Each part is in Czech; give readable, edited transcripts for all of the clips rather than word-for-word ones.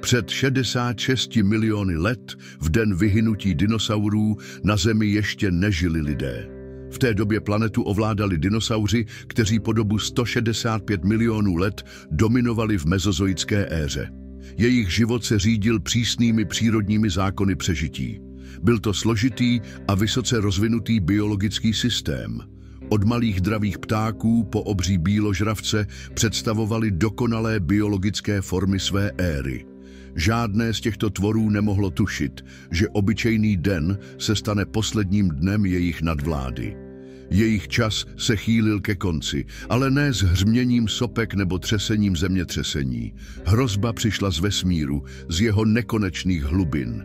Před 66 miliony let, v den vyhynutí dinosaurů, na Zemi ještě nežili lidé. V té době planetu ovládali dinosauři, kteří po dobu 165 milionů let dominovali v mezozoické éře. Jejich život se řídil přísnými přírodními zákony přežití. Byl to složitý a vysoce rozvinutý biologický systém. Od malých dravých ptáků po obří býložravce představovali dokonalé biologické formy své éry. Žádné z těchto tvorů nemohlo tušit, že obyčejný den se stane posledním dnem jejich nadvlády. Jejich čas se chýlil ke konci, ale ne s hřměním sopek nebo třesením zemětřesení. Hrozba přišla z vesmíru, z jeho nekonečných hlubin.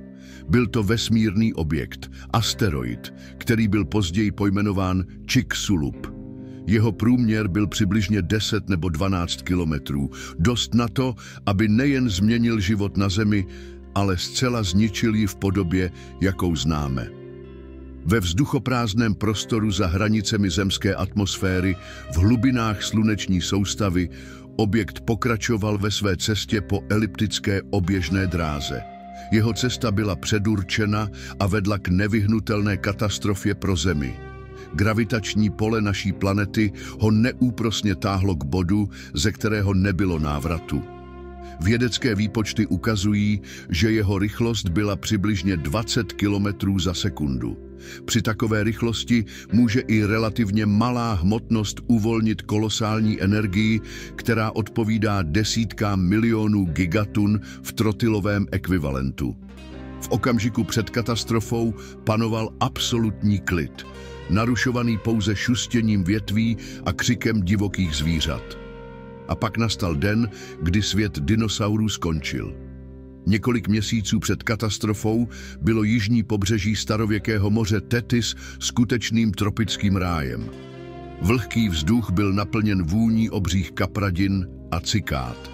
Byl to vesmírný objekt, asteroid, který byl později pojmenován Chicxulub. Jeho průměr byl přibližně 10 nebo 12 kilometrů, dost na to, aby nejen změnil život na Zemi, ale zcela zničil ji v podobě, jakou známe. Ve vzduchoprázdném prostoru za hranicemi zemské atmosféry, v hlubinách sluneční soustavy, objekt pokračoval ve své cestě po eliptické oběžné dráze. Jeho cesta byla předurčena a vedla k nevyhnutelné katastrofě pro Zemi. Gravitační pole naší planety ho neúprosně táhlo k bodu, ze kterého nebylo návratu. Vědecké výpočty ukazují, že jeho rychlost byla přibližně 20 km za sekundu. Při takové rychlosti může i relativně malá hmotnost uvolnit kolosální energii, která odpovídá desítkám milionů gigatun v trotylovém ekvivalentu. V okamžiku před katastrofou panoval absolutní klid, narušovaný pouze šustěním větví a křikem divokých zvířat. A pak nastal den, kdy svět dinosaurů skončil. Několik měsíců před katastrofou bylo jižní pobřeží starověkého moře Tethys skutečným tropickým rájem. Vlhký vzduch byl naplněn vůní obřích kapradin a cikád.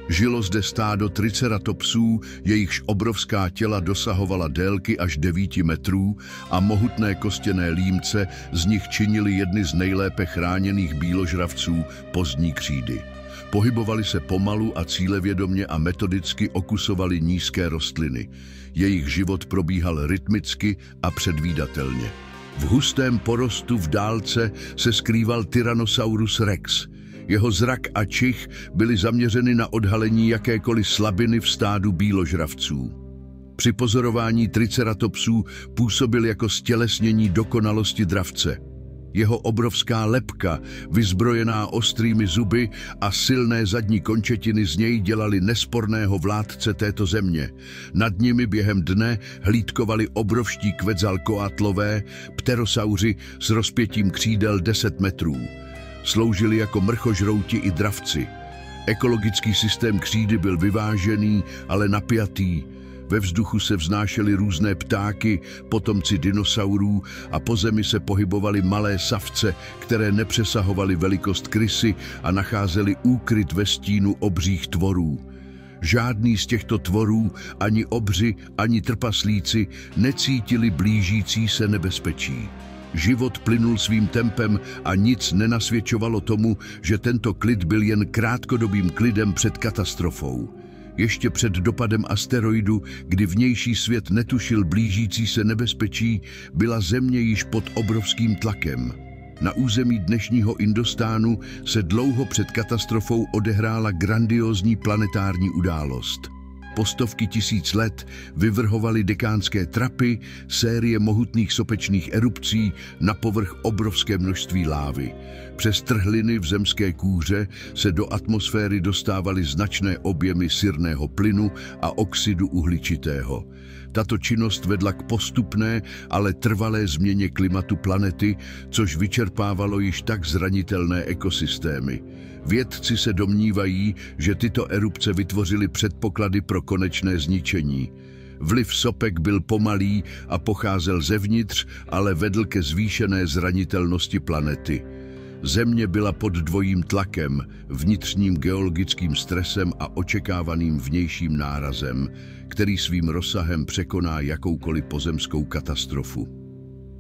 Žilo zde stádo triceratopsů, jejichž obrovská těla dosahovala délky až 9 metrů a mohutné kostěné límce z nich činily jedny z nejlépe chráněných býložravců pozdní křídy. Pohybovali se pomalu a cílevědomě a metodicky okusovali nízké rostliny. Jejich život probíhal rytmicky a předvídatelně. V hustém porostu v dálce se skrýval Tyrannosaurus rex. Jeho zrak a čich byly zaměřeny na odhalení jakékoliv slabiny v stádu býložravců. Při pozorování triceratopsů působil jako stělesnění dokonalosti dravce. Jeho obrovská lebka, vyzbrojená ostrými zuby a silné zadní končetiny z něj dělali nesporného vládce této země. Nad nimi během dne hlídkovali obrovští kvecalkoatlové, pterosauři s rozpětím křídel 10 metrů. Sloužili jako mrchožrouti i dravci. Ekologický systém křídy byl vyvážený, ale napjatý. Ve vzduchu se vznášely různé ptáky, potomci dinosaurů, a po zemi se pohybovaly malé savce, které nepřesahovaly velikost krysy a nacházely úkryt ve stínu obřích tvorů. Žádný z těchto tvorů, ani obři, ani trpaslíci, necítili blížící se nebezpečí. Život plynul svým tempem a nic nenasvědčovalo tomu, že tento klid byl jen krátkodobým klidem před katastrofou. Ještě před dopadem asteroidu, kdy vnější svět netušil blížící se nebezpečí, byla Země již pod obrovským tlakem. Na území dnešního Indostánu se dlouho před katastrofou odehrála grandiózní planetární událost. Po stovky tisíc let vyvrhovaly dekánské trapy, série mohutných sopečných erupcí, na povrch obrovské množství lávy. Přes trhliny v zemské kůře se do atmosféry dostávaly značné objemy sirného plynu a oxidu uhličitého. Tato činnost vedla k postupné, ale trvalé změně klimatu planety, což vyčerpávalo již tak zranitelné ekosystémy. Vědci se domnívají, že tyto erupce vytvořily předpoklady pro konečné zničení. Vliv sopek byl pomalý a pocházel zevnitř, ale vedl ke zvýšené zranitelnosti planety. Země byla pod dvojím tlakem, vnitřním geologickým stresem a očekávaným vnějším nárazem, který svým rozsahem překoná jakoukoliv pozemskou katastrofu.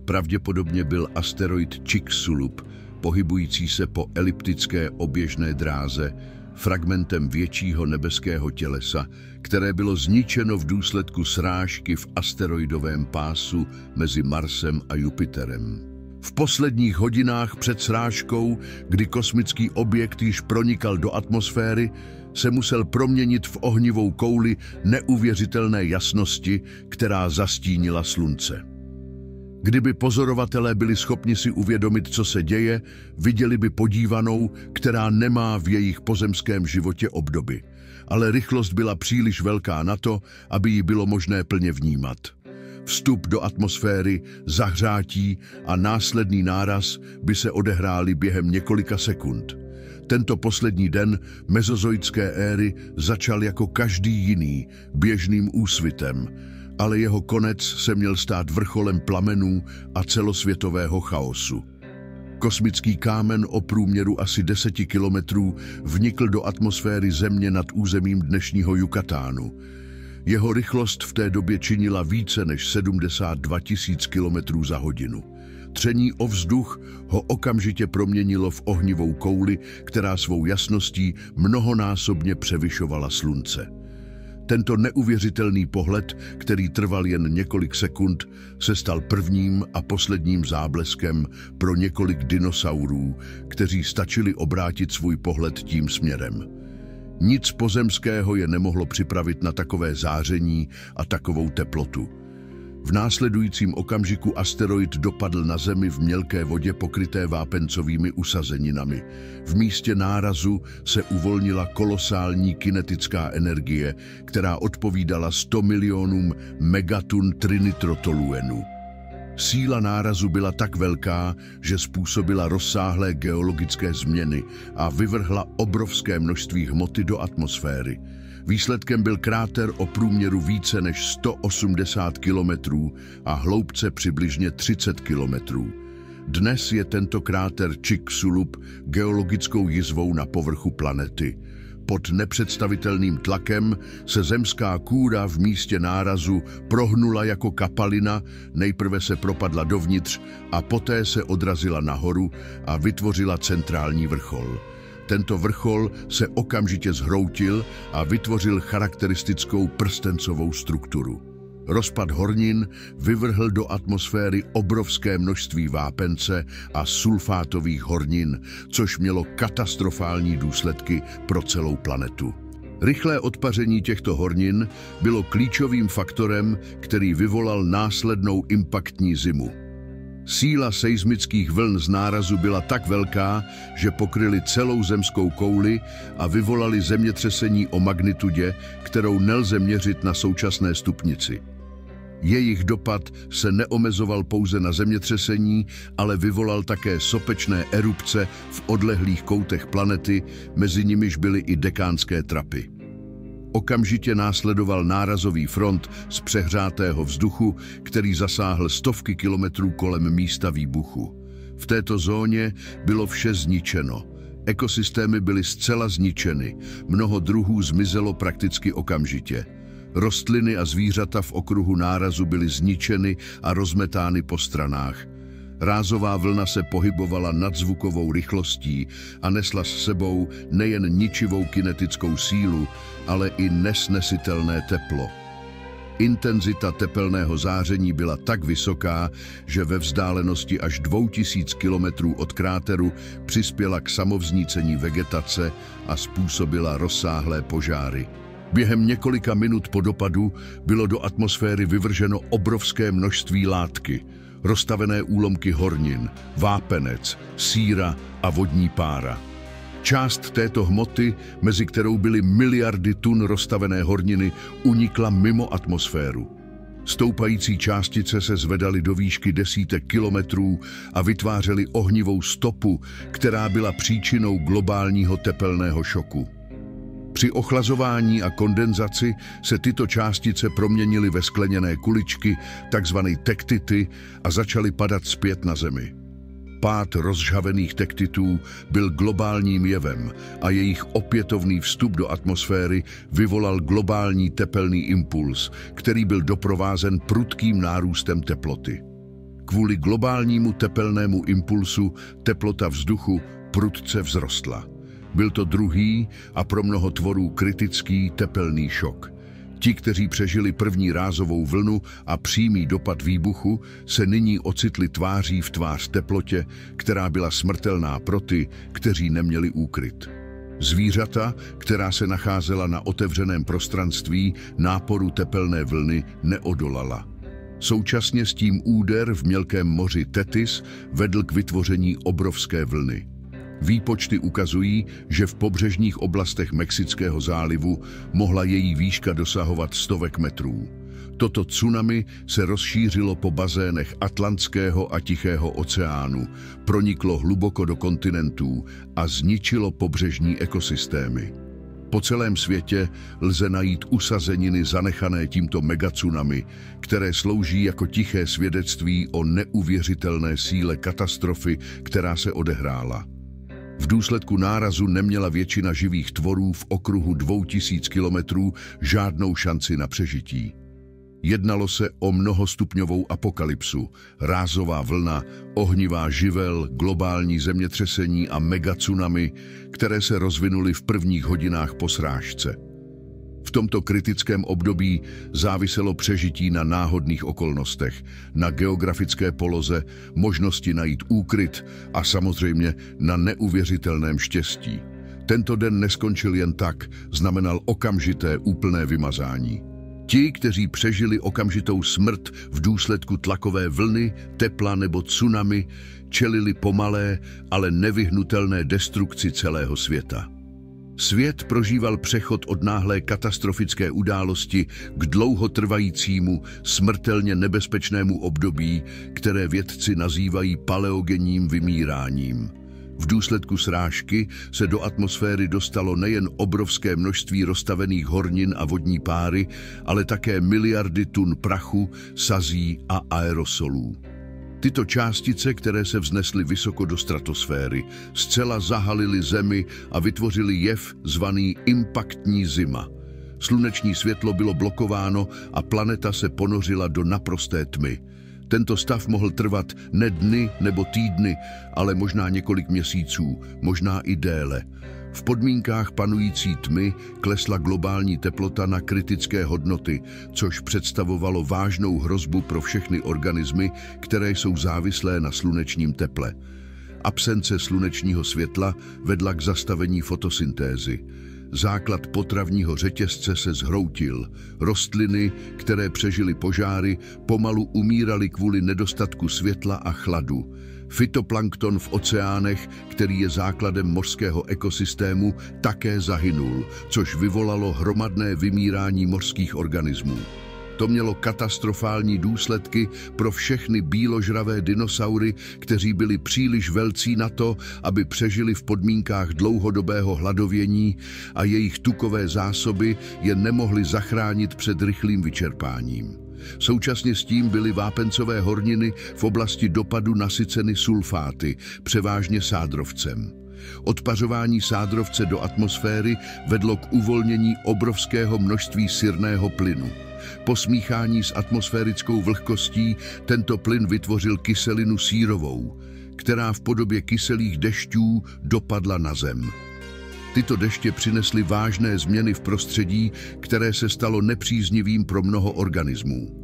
Pravděpodobně byl asteroid Chicxulub, pohybující se po eliptické oběžné dráze, fragmentem většího nebeského tělesa, které bylo zničeno v důsledku srážky v asteroidovém pásu mezi Marsem a Jupiterem. V posledních hodinách před srážkou, kdy kosmický objekt již pronikal do atmosféry, se musel proměnit v ohnivou kouli neuvěřitelné jasnosti, která zastínila Slunce. Kdyby pozorovatelé byli schopni si uvědomit, co se děje, viděli by podívanou, která nemá v jejich pozemském životě obdoby. Ale rychlost byla příliš velká na to, aby ji bylo možné plně vnímat. Vstup do atmosféry, zahřátí a následný náraz by se odehrály během několika sekund. Tento poslední den mezozoické éry začal jako každý jiný, běžným úsvitem, ale jeho konec se měl stát vrcholem plamenů a celosvětového chaosu. Kosmický kámen o průměru asi 10 kilometrů vnikl do atmosféry Země nad územím dnešního Yucatánu. Jeho rychlost v té době činila více než 72 000 kilometrů za hodinu. Tření o vzduch ho okamžitě proměnilo v ohnivou kouli, která svou jasností mnohonásobně převyšovala Slunce. Tento neuvěřitelný pohled, který trval jen několik sekund, se stal prvním a posledním zábleskem pro několik dinosaurů, kteří stačili obrátit svůj pohled tím směrem. Nic pozemského je nemohlo připravit na takové záření a takovou teplotu. V následujícím okamžiku asteroid dopadl na Zemi v mělké vodě pokryté vápencovými usazeninami. V místě nárazu se uvolnila kolosální kinetická energie, která odpovídala 100 milionům megatun trinitrotoluenu. Síla nárazu byla tak velká, že způsobila rozsáhlé geologické změny a vyvrhla obrovské množství hmoty do atmosféry. Výsledkem byl kráter o průměru více než 180 kilometrů a hloubce přibližně 30 kilometrů. Dnes je tento kráter Chicxulub geologickou jizvou na povrchu planety. Pod nepředstavitelným tlakem se zemská kůra v místě nárazu prohnula jako kapalina, nejprve se propadla dovnitř a poté se odrazila nahoru a vytvořila centrální vrchol. Tento vrchol se okamžitě zhroutil a vytvořil charakteristickou prstencovou strukturu. Rozpad hornin vyvrhl do atmosféry obrovské množství vápence a sulfátových hornin, což mělo katastrofální důsledky pro celou planetu. Rychlé odpaření těchto hornin bylo klíčovým faktorem, který vyvolal následnou impaktní zimu. Síla seismických vln z nárazu byla tak velká, že pokryly celou zemskou kouli a vyvolali zemětřesení o magnitudě, kterou nelze měřit na současné stupnici. Jejich dopad se neomezoval pouze na zemětřesení, ale vyvolal také sopečné erupce v odlehlých koutech planety, mezi nimiž byly i dekánské trapy. Okamžitě následoval nárazový front z přehřátého vzduchu, který zasáhl stovky kilometrů kolem místa výbuchu. V této zóně bylo vše zničeno. Ekosystémy byly zcela zničeny, mnoho druhů zmizelo prakticky okamžitě. Rostliny a zvířata v okruhu nárazu byly zničeny a rozmetány po stranách. Rázová vlna se pohybovala nadzvukovou rychlostí a nesla s sebou nejen ničivou kinetickou sílu, ale i nesnesitelné teplo. Intenzita tepelného záření byla tak vysoká, že ve vzdálenosti až 2000 kilometrů od kráteru přispěla k samovznícení vegetace a způsobila rozsáhlé požáry. Během několika minut po dopadu bylo do atmosféry vyvrženo obrovské množství látky, roztavené úlomky hornin, vápenec, síra a vodní pára. Část této hmoty, mezi kterou byly miliardy tun roztavené horniny, unikla mimo atmosféru. Stoupající částice se zvedaly do výšky desítek kilometrů a vytvářely ohnivou stopu, která byla příčinou globálního tepelného šoku. Při ochlazování a kondenzaci se tyto částice proměnily ve skleněné kuličky, takzvané tektity, a začaly padat zpět na Zemi. Pád rozžhavených tektitů byl globálním jevem a jejich opětovný vstup do atmosféry vyvolal globální tepelný impuls, který byl doprovázen prudkým nárůstem teploty. Kvůli globálnímu tepelnému impulsu teplota vzduchu prudce vzrostla. Byl to druhý a pro mnoho tvorů kritický tepelný šok. Ti, kteří přežili první rázovou vlnu a přímý dopad výbuchu, se nyní ocitli tváří v tvář teplotě, která byla smrtelná pro ty, kteří neměli úkryt. Zvířata, která se nacházela na otevřeném prostranství, náporu tepelné vlny neodolala. Současně s tím úder v mělkém moři Tetis vedl k vytvoření obrovské vlny. Výpočty ukazují, že v pobřežních oblastech Mexického zálivu mohla její výška dosahovat stovek metrů. Toto tsunami se rozšířilo po bazénech Atlantského a Tichého oceánu, proniklo hluboko do kontinentů a zničilo pobřežní ekosystémy. Po celém světě lze najít usazeniny zanechané tímto megatsunami, které slouží jako tiché svědectví o neuvěřitelné síle katastrofy, která se odehrála. V důsledku nárazu neměla většina živých tvorů v okruhu 2000 kilometrů žádnou šanci na přežití. Jednalo se o mnohostupňovou apokalypsu, rázová vlna, ohnivá živel, globální zemětřesení a megatsunami, které se rozvinuly v prvních hodinách po srážce. V tomto kritickém období záviselo přežití na náhodných okolnostech, na geografické poloze, možnosti najít úkryt a samozřejmě na neuvěřitelném štěstí. Tento den neskončil jen tak, znamenal okamžité úplné vymazání. Ti, kteří přežili okamžitou smrt v důsledku tlakové vlny, tepla nebo tsunami, čelili pomalé, ale nevyhnutelné destrukci celého světa. Svět prožíval přechod od náhlé katastrofické události k dlouhotrvajícímu, smrtelně nebezpečnému období, které vědci nazývají paleogenním vymíráním. V důsledku srážky se do atmosféry dostalo nejen obrovské množství roztavených hornin a vodní páry, ale také miliardy tun prachu, sazí a aerosolů. Tyto částice, které se vznesly vysoko do stratosféry, zcela zahalily Zemi a vytvořily jev zvaný impaktní zima. Sluneční světlo bylo blokováno a planeta se ponořila do naprosté tmy. Tento stav mohl trvat ne dny nebo týdny, ale možná několik měsíců, možná i déle. V podmínkách panující tmy klesla globální teplota na kritické hodnoty, což představovalo vážnou hrozbu pro všechny organismy, které jsou závislé na slunečním teple. Absence slunečního světla vedla k zastavení fotosyntézy. Základ potravního řetězce se zhroutil. Rostliny, které přežily požáry, pomalu umíraly kvůli nedostatku světla a chladu. Fytoplankton v oceánech, který je základem mořského ekosystému, také zahynul, což vyvolalo hromadné vymírání mořských organismů. To mělo katastrofální důsledky pro všechny bíložravé dinosaury, kteří byli příliš velcí na to, aby přežili v podmínkách dlouhodobého hladovění a jejich tukové zásoby je nemohly zachránit před rychlým vyčerpáním. Současně s tím byly vápencové horniny v oblasti dopadu nasyceny sulfáty, převážně sádrovcem. Odpařování sádrovce do atmosféry vedlo k uvolnění obrovského množství sirného plynu. Po smíchání s atmosférickou vlhkostí tento plyn vytvořil kyselinu sírovou, která v podobě kyselých dešťů dopadla na Zem. Tyto deště přinesly vážné změny v prostředí, které se stalo nepříznivým pro mnoho organismů.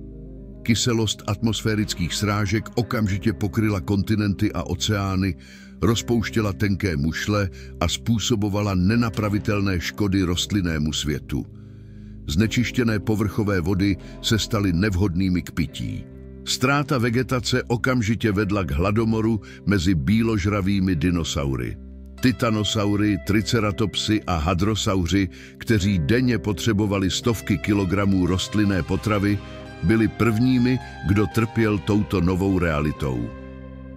Kyselost atmosférických srážek okamžitě pokryla kontinenty a oceány, rozpouštěla tenké mušle a způsobovala nenapravitelné škody rostlinnému světu. Znečištěné povrchové vody se staly nevhodnými k pití. Ztráta vegetace okamžitě vedla k hladomoru mezi bíložravými dinosaury. Titanosaury, triceratopsy a hadrosauři, kteří denně potřebovali stovky kilogramů rostlinné potravy, byli prvními, kdo trpěl touto novou realitou.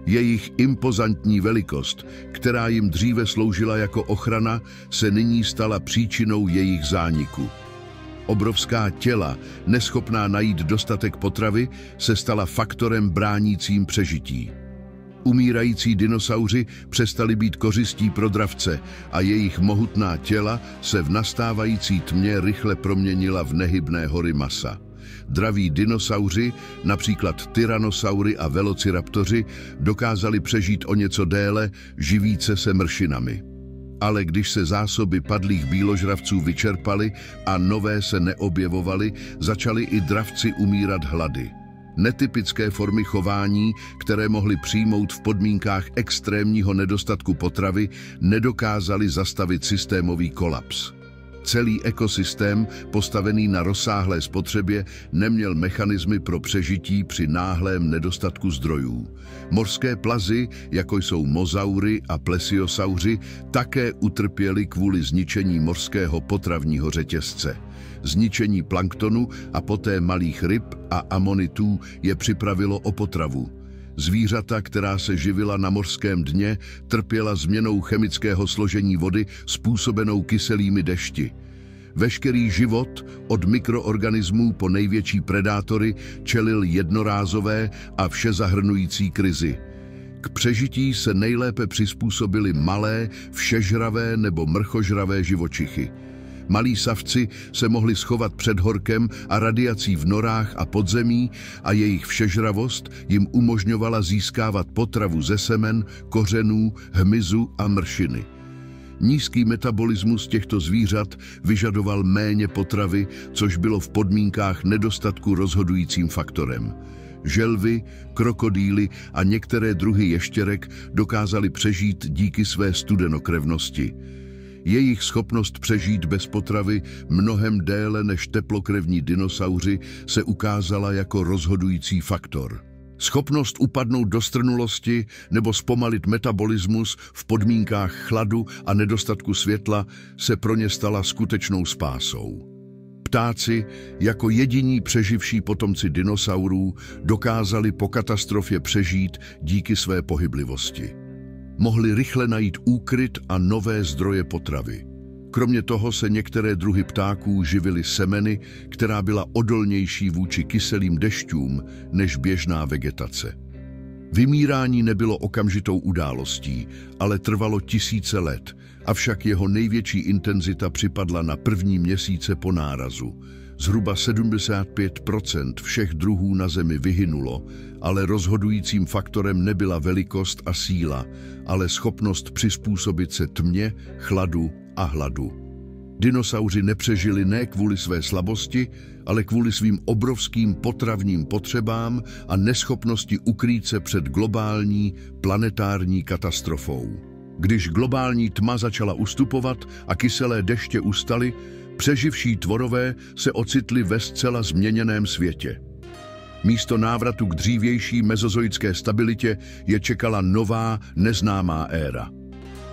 Jejich impozantní velikost, která jim dříve sloužila jako ochrana, se nyní stala příčinou jejich zániku. Obrovská těla, neschopná najít dostatek potravy, se stala faktorem bránícím přežití. Umírající dinosauři přestali být kořistí pro dravce a jejich mohutná těla se v nastávající tmě rychle proměnila v nehybné hory masa. Draví dinosauři, například tyrannosaury a velociraptoři, dokázali přežít o něco déle, živíce se mršinami. Ale když se zásoby padlých býložravců vyčerpaly a nové se neobjevovaly, začali i dravci umírat hlady. Netypické formy chování, které mohly přijmout v podmínkách extrémního nedostatku potravy, nedokázaly zastavit systémový kolaps. Celý ekosystém, postavený na rozsáhlé spotřebě, neměl mechanismy pro přežití při náhlém nedostatku zdrojů. Mořské plazy, jako jsou mozaury a plesiosauři, také utrpěly kvůli zničení mořského potravního řetězce. Zničení planktonu a poté malých ryb a amonitů je připravilo o potravu. Zvířata, která se živila na mořském dně, trpěla změnou chemického složení vody způsobenou kyselými dešti. Veškerý život, od mikroorganismů po největší predátory, čelil jednorázové a všezahrnující krizi. K přežití se nejlépe přizpůsobily malé, všežravé nebo mrchožravé živočichy. Malí savci se mohli schovat před horkem a radiací v norách a podzemí a jejich všežravost jim umožňovala získávat potravu ze semen, kořenů, hmyzu a mršiny. Nízký metabolismus těchto zvířat vyžadoval méně potravy, což bylo v podmínkách nedostatku rozhodujícím faktorem. Želvy, krokodýly a některé druhy ještěrek dokázaly přežít díky své studenokrevnosti. Jejich schopnost přežít bez potravy mnohem déle než teplokrevní dinosauři se ukázala jako rozhodující faktor. Schopnost upadnout do strnulosti nebo zpomalit metabolismus v podmínkách chladu a nedostatku světla se pro ně stala skutečnou spásou. Ptáci, jako jediní přeživší potomci dinosaurů, dokázali po katastrofě přežít díky své pohyblivosti. Mohli rychle najít úkryt a nové zdroje potravy. Kromě toho se některé druhy ptáků živily semeny, která byla odolnější vůči kyselým dešťům než běžná vegetace. Vymírání nebylo okamžitou událostí, ale trvalo tisíce let, avšak jeho největší intenzita připadla na první měsíce po nárazu. Zhruba 75% všech druhů na Zemi vyhynulo, ale rozhodujícím faktorem nebyla velikost a síla, ale schopnost přizpůsobit se tmě, chladu a hladu. Dinosauři nepřežili ne kvůli své slabosti, ale kvůli svým obrovským potravním potřebám a neschopnosti ukrýt se před globální, planetární katastrofou. Když globální tma začala ustupovat a kyselé deště ustaly, přeživší tvorové se ocitli ve zcela změněném světě. Místo návratu k dřívější mezozoické stabilitě je čekala nová, neznámá éra.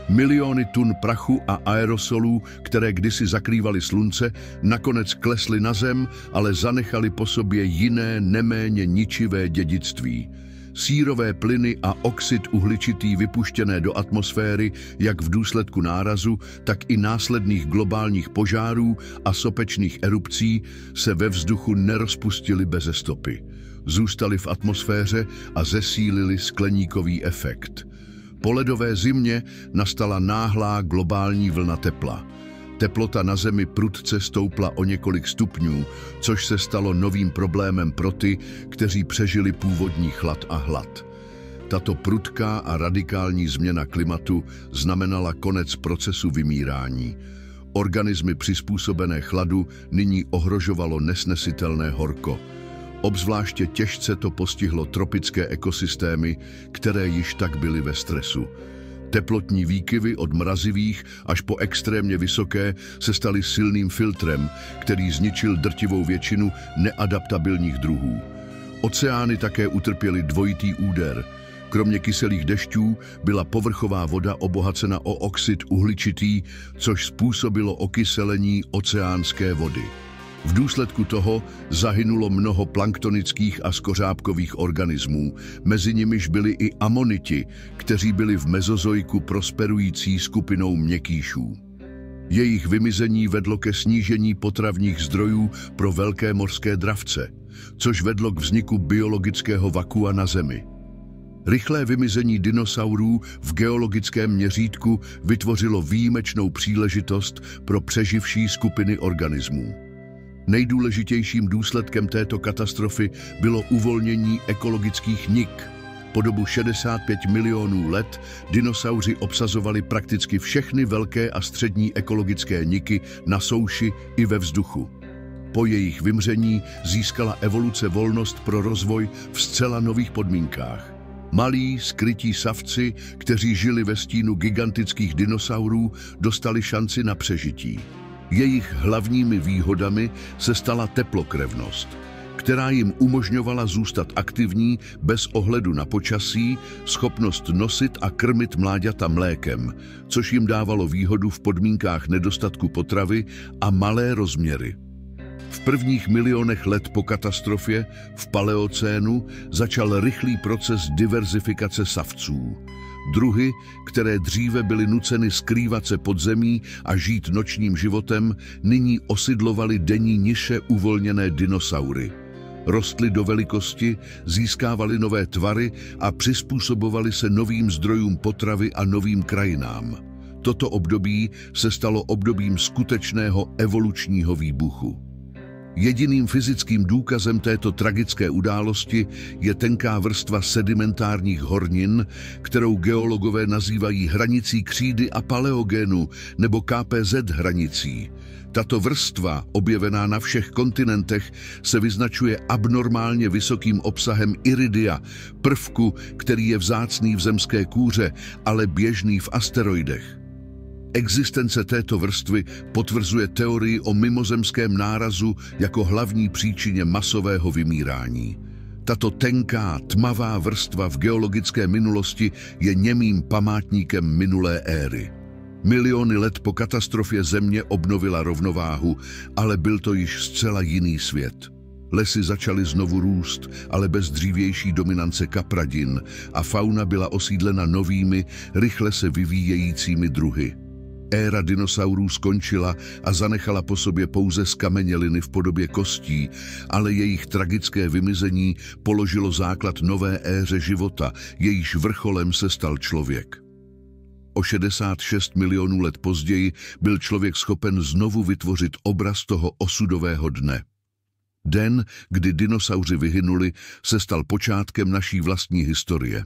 Miliony tun prachu a aerosolů, které kdysi zakrývaly slunce, nakonec klesly na zem, ale zanechaly po sobě jiné, neméně ničivé dědictví. Sírové plyny a oxid uhličitý vypuštěné do atmosféry jak v důsledku nárazu, tak i následných globálních požárů a sopečných erupcí se ve vzduchu nerozpustily beze stopy. Zůstaly v atmosféře a zesílily skleníkový efekt. Po ledové zimě nastala náhlá globální vlna tepla. Teplota na Zemi prudce stoupla o několik stupňů, což se stalo novým problémem pro ty, kteří přežili původní chlad a hlad. Tato prudká a radikální změna klimatu znamenala konec procesu vymírání. Organismy přizpůsobené chladu nyní ohrožovalo nesnesitelné horko. Obzvláště těžce to postihlo tropické ekosystémy, které již tak byly ve stresu. Teplotní výkyvy od mrazivých až po extrémně vysoké se staly silným filtrem, který zničil drtivou většinu neadaptabilních druhů. Oceány také utrpěly dvojitý úder. Kromě kyselých dešťů byla povrchová voda obohacena o oxid uhličitý, což způsobilo okyselení oceánské vody. V důsledku toho zahynulo mnoho planktonických a skořápkových organismů, mezi nimiž byli i amoniti, kteří byli v mezozoiku prosperující skupinou měkkýšů. Jejich vymizení vedlo ke snížení potravních zdrojů pro velké mořské dravce, což vedlo k vzniku biologického vakua na Zemi. Rychlé vymizení dinosaurů v geologickém měřítku vytvořilo výjimečnou příležitost pro přeživší skupiny organismů. Nejdůležitějším důsledkem této katastrofy bylo uvolnění ekologických nik. Po dobu 65 milionů let dinosauři obsazovali prakticky všechny velké a střední ekologické niky na souši i ve vzduchu. Po jejich vymření získala evoluce volnost pro rozvoj v zcela nových podmínkách. Malí, skrytí savci, kteří žili ve stínu gigantických dinosaurů, dostali šanci na přežití. Jejich hlavními výhodami se stala teplokrevnost, která jim umožňovala zůstat aktivní bez ohledu na počasí, schopnost nosit a krmit mláďata mlékem, což jim dávalo výhodu v podmínkách nedostatku potravy a malé rozměry. V prvních milionech let po katastrofě v paleocénu začal rychlý proces diverzifikace savců. Druhy, které dříve byly nuceny skrývat se pod zemí a žít nočním životem, nyní osidlovaly denní niše uvolněné dinosaury. Rostly do velikosti, získávaly nové tvary a přizpůsobovaly se novým zdrojům potravy a novým krajinám. Toto období se stalo obdobím skutečného evolučního výbuchu. Jediným fyzickým důkazem této tragické události je tenká vrstva sedimentárních hornin, kterou geologové nazývají hranicí křídy a paleogenu nebo KPZ hranicí. Tato vrstva, objevená na všech kontinentech, se vyznačuje abnormálně vysokým obsahem iridia, prvku, který je vzácný v zemské kůře, ale běžný v asteroidech. Existence této vrstvy potvrzuje teorii o mimozemském nárazu jako hlavní příčině masového vymírání. Tato tenká, tmavá vrstva v geologické minulosti je němým památníkem minulé éry. Miliony let po katastrofě Země obnovila rovnováhu, ale byl to již zcela jiný svět. Lesy začaly znovu růst, ale bez dřívější dominance kapradin a fauna byla osídlena novými, rychle se vyvíjejícími druhy. Éra dinosaurů skončila a zanechala po sobě pouze zkameněliny v podobě kostí, ale jejich tragické vymizení položilo základ nové éře života, jejíž vrcholem se stal člověk. O 66 milionů let později byl člověk schopen znovu vytvořit obraz toho osudového dne. Den, kdy dinosauři vyhynuli, se stal počátkem naší vlastní historie.